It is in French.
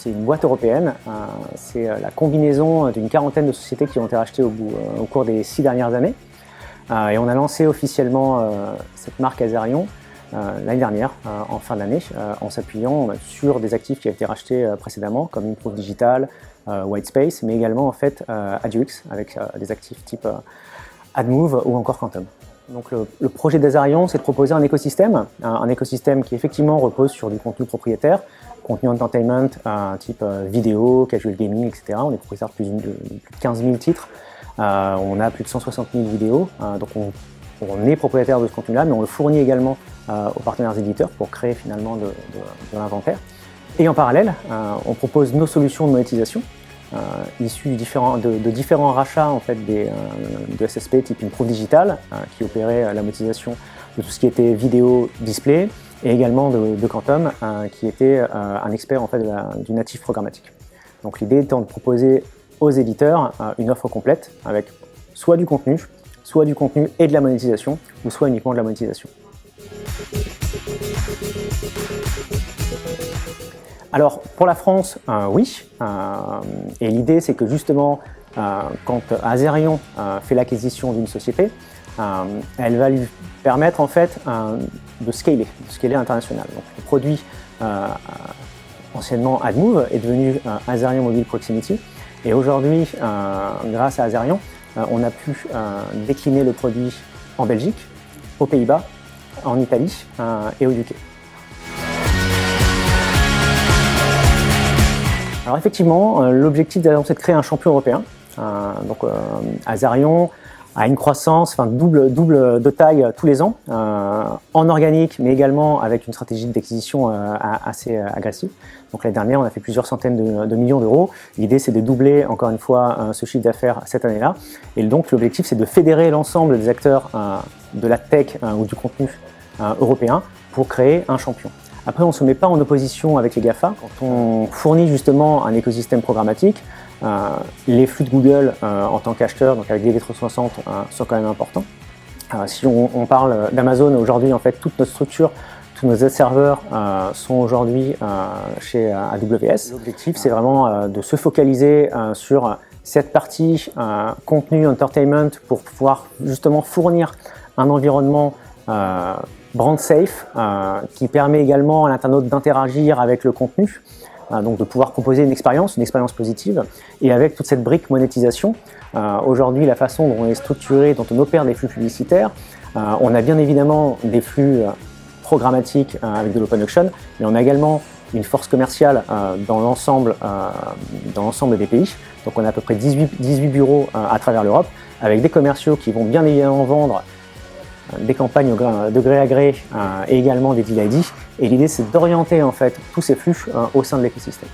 c'est une boîte européenne. C'est la combinaison d'une quarantaine de sociétés qui ont été rachetées au cours des 6 dernières années. Et on a lancé officiellement cette marque Azerion l'année dernière, en fin d'année, en s'appuyant sur des actifs qui avaient été rachetés précédemment, comme Improve Digital, Whitespace, mais également en fait AdUX, avec des actifs type AdMove ou encore Quantum. Donc le projet d'Azerion, c'est de proposer un écosystème qui effectivement repose sur du contenu propriétaire, contenu entertainment type vidéo, casual gaming, etc. On est propriétaire de plus de 15 000 titres, on a plus de 160 000 vidéos, donc on est propriétaire de ce contenu-là, mais on le fournit également aux partenaires éditeurs pour créer finalement de l'inventaire. Et en parallèle, on propose nos solutions de monétisation, issus de différents rachats en fait, de SSP type Improve Digital, qui opérait la monétisation de tout ce qui était vidéo display, et également de Quantum, qui était un expert en fait, du natif programmatique. Donc l'idée étant de proposer aux éditeurs une offre complète avec soit du contenu et de la monétisation, ou soit uniquement de la monétisation. Alors pour la France, oui, et l'idée c'est que justement quand Azerion fait l'acquisition d'une société, elle va lui permettre en fait de scaler à l'international. Donc le produit anciennement AdMove est devenu Azerion Mobile Proximity, et aujourd'hui grâce à Azerion, on a pu décliner le produit en Belgique, aux Pays-Bas, en Italie et au UK. Alors effectivement, l'objectif d'Azerion, c'est de créer un champion européen. Azerion a une croissance, double de taille tous les ans, en organique, mais également avec une stratégie d'acquisition assez agressive. Donc l'année dernière, on a fait plusieurs centaines de millions d'euros. L'idée, c'est de doubler encore une fois ce chiffre d'affaires cette année-là. Et donc l'objectif, c'est de fédérer l'ensemble des acteurs de la tech ou du contenu européen pour créer un champion. Après, on ne se met pas en opposition avec les GAFA. Quand on fournit justement un écosystème programmatique, les flux de Google en tant qu'acheteur, donc avec DV360, sont quand même importants. Si on parle d'Amazon, aujourd'hui, en fait, toute notre structure, tous nos serveurs sont aujourd'hui chez AWS. L'objectif, c'est vraiment de se focaliser sur cette partie contenu, entertainment, pour pouvoir justement fournir un environnement brand safe, qui permet également à l'internaute d'interagir avec le contenu, donc de pouvoir proposer une expérience positive, et avec toute cette brique monétisation. Aujourd'hui, la façon dont on est structuré, dont on opère des flux publicitaires, on a bien évidemment des flux programmatiques avec de l'open auction, mais on a également une force commerciale dans l'ensemble des pays. Donc on a à peu près 18 bureaux à travers l'Europe, avec des commerciaux qui vont bien évidemment vendre des campagnes de gré à gré et également des deal ID. Et l'idée, c'est d'orienter en fait tous ces flux au sein de l'écosystème.